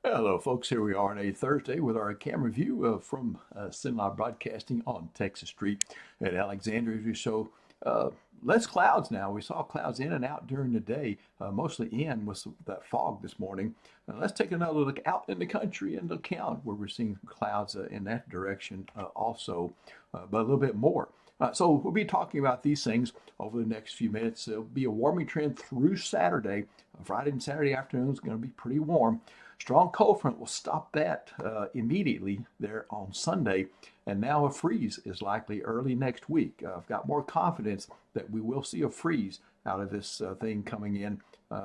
Hello, folks. Here we are on a Thursday with our camera view from CenLive Broadcasting on Texas Street at Alexandria. We show less clouds now. We saw clouds in and out during the day, mostly in with that fog this morning. Let's take another look out in the country and look out where we're seeing clouds in that direction also, but a little bit more. So we'll be talking about these things over the next few minutes. There'll be a warming trend through Saturday. Friday and Saturday afternoon is going to be pretty warm. Strong cold front will stop that immediately there on Sunday, and now a freeze is likely early next week. I've got more confidence that we will see a freeze out of this thing coming in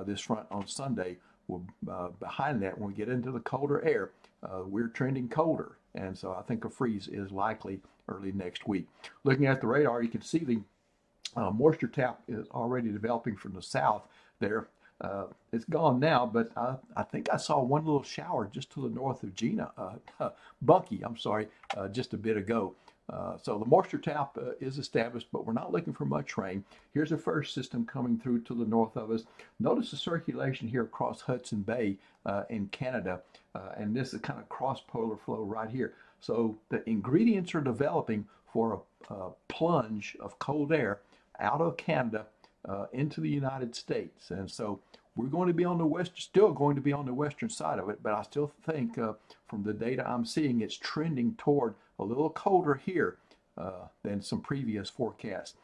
this front on Sunday. Behind that, when we get into the colder air, we're trending colder, and so I think a freeze is likely early next week. Looking at the radar, you can see the moisture tap is already developing from the south there. It's gone now, but I think I saw one little shower just to the north of Bunkie, I'm sorry, just a bit ago. So the moisture tap is established, but we're not looking for much rain. Here's the first system coming through to the north of us. Notice the circulation here across Hudson Bay in Canada, and this is kind of cross-polar flow right here. So the ingredients are developing for a plunge of cold air out of Canada into the United States. And so we're going to be on the still going to be on the western side of it, but I still think from the data I'm seeing, it's trending toward a little colder here than some previous forecasts,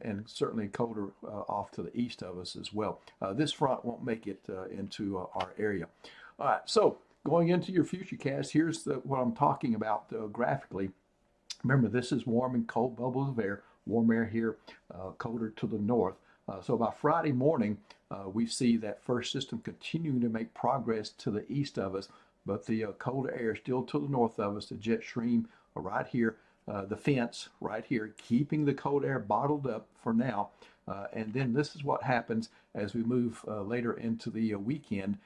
and certainly colder off to the east of us as well. This front won't make it into our area. All right, so going into your futurecast, here's what I'm talking about graphically. Remember, this is warm and cold bubbles of air, warm air here, colder to the north. So by Friday morning, we see that first system continuing to make progress to the east of us, but the colder air still to the north of us, the jet stream right here, the fence right here, keeping the cold air bottled up for now. And then this is what happens as we move later into the weekend,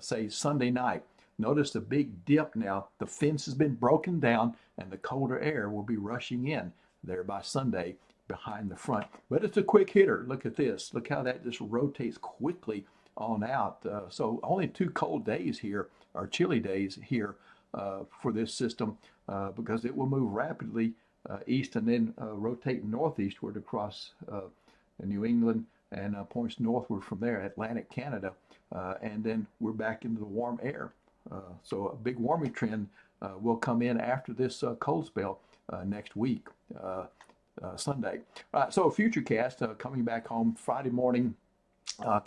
say Sunday night. Notice the big dip now. The fence has been broken down and the colder air will be rushing in there by Sunday behind the front. But it's a quick hitter. Look at this. Look how that just rotates quickly on out. So only 2 cold days here, or chilly days here for this system because it will move rapidly east and then rotate northeastward across New England and points northward from there, Atlantic Canada. And then we're back into the warm air. So a big warming trend will come in after this cold spell next week, Sunday. All right, so futurecast coming back home Friday morning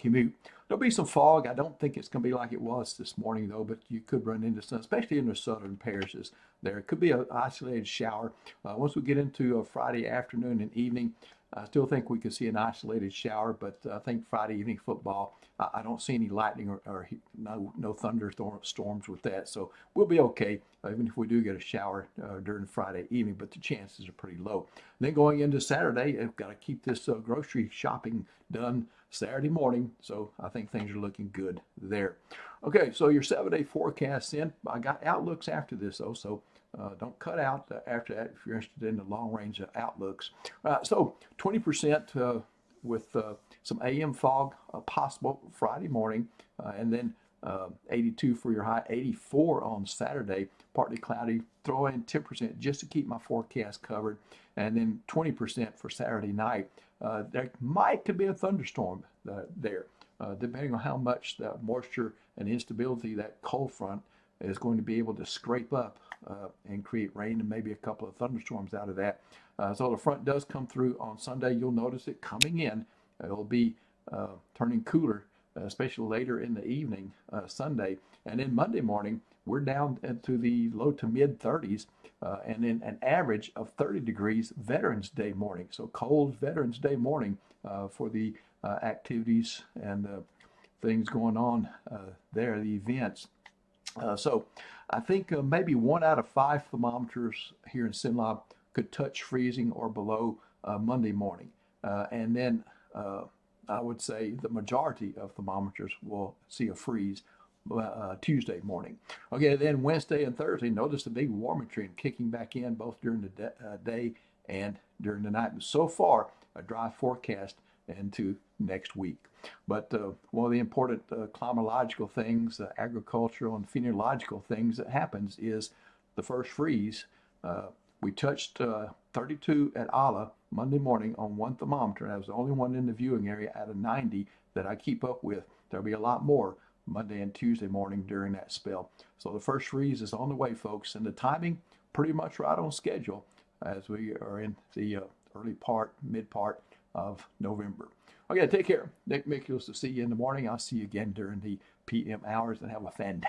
commute. There'll be some fog. I don't think it's going to be like it was this morning, though, but you could run into some, especially in the southern parishes there. It could be an isolated shower. Once we get into Friday afternoon and evening, I still think we could see an isolated shower, but I think Friday evening football, I don't see any lightning or no thunderstorms with that. So we'll be okay, even if we do get a shower during Friday evening, but the chances are pretty low. Then going into Saturday, I've got to keep this grocery shopping done Saturday morning. So I think things are looking good there. Okay, so your 7-day forecast in. I got outlooks after this, though, so don't cut out after that if you're interested in the long range outlooks. So 20% with some AM fog possible Friday morning, and then 82 for your high, 84 on Saturday, partly cloudy. Throw in 10% just to keep my forecast covered, and then 20% for Saturday night. There could be a thunderstorm there, depending on how much the moisture and instability that cold front is going to be able to scrape up and create rain and maybe a couple of thunderstorms out of that. So the front does come through on Sunday. You'll notice it coming in. It'll be turning cooler, especially later in the evening Sunday. And then Monday morning, we're down into the low to mid 30s and then an average of 30 degrees Veterans Day morning. So cold Veterans Day morning for the activities and things going on there, the events. So I think maybe 1 out of 5 thermometers here in CenLive could touch freezing or below Monday morning. And then I would say the majority of thermometers will see a freeze Tuesday morning. Okay, then Wednesday and Thursday, notice the big warming trend kicking back in both during the day and during the night. But so far, a dry forecast into next week. But one of the important climatological things, agricultural and phenological things that happens is the first freeze. We touched 32 at Ala Monday morning on one thermometer. That was the only one in the viewing area out of 90 that I keep up with. There'll be a lot more Monday and Tuesday morning during that spell. So the first freeze is on the way, folks, and the timing pretty much right on schedule as we are in the early part, mid part of November. Okay, take care. Nick Michaels will see you in the morning. I'll see you again during the PM hours, and have a fantastic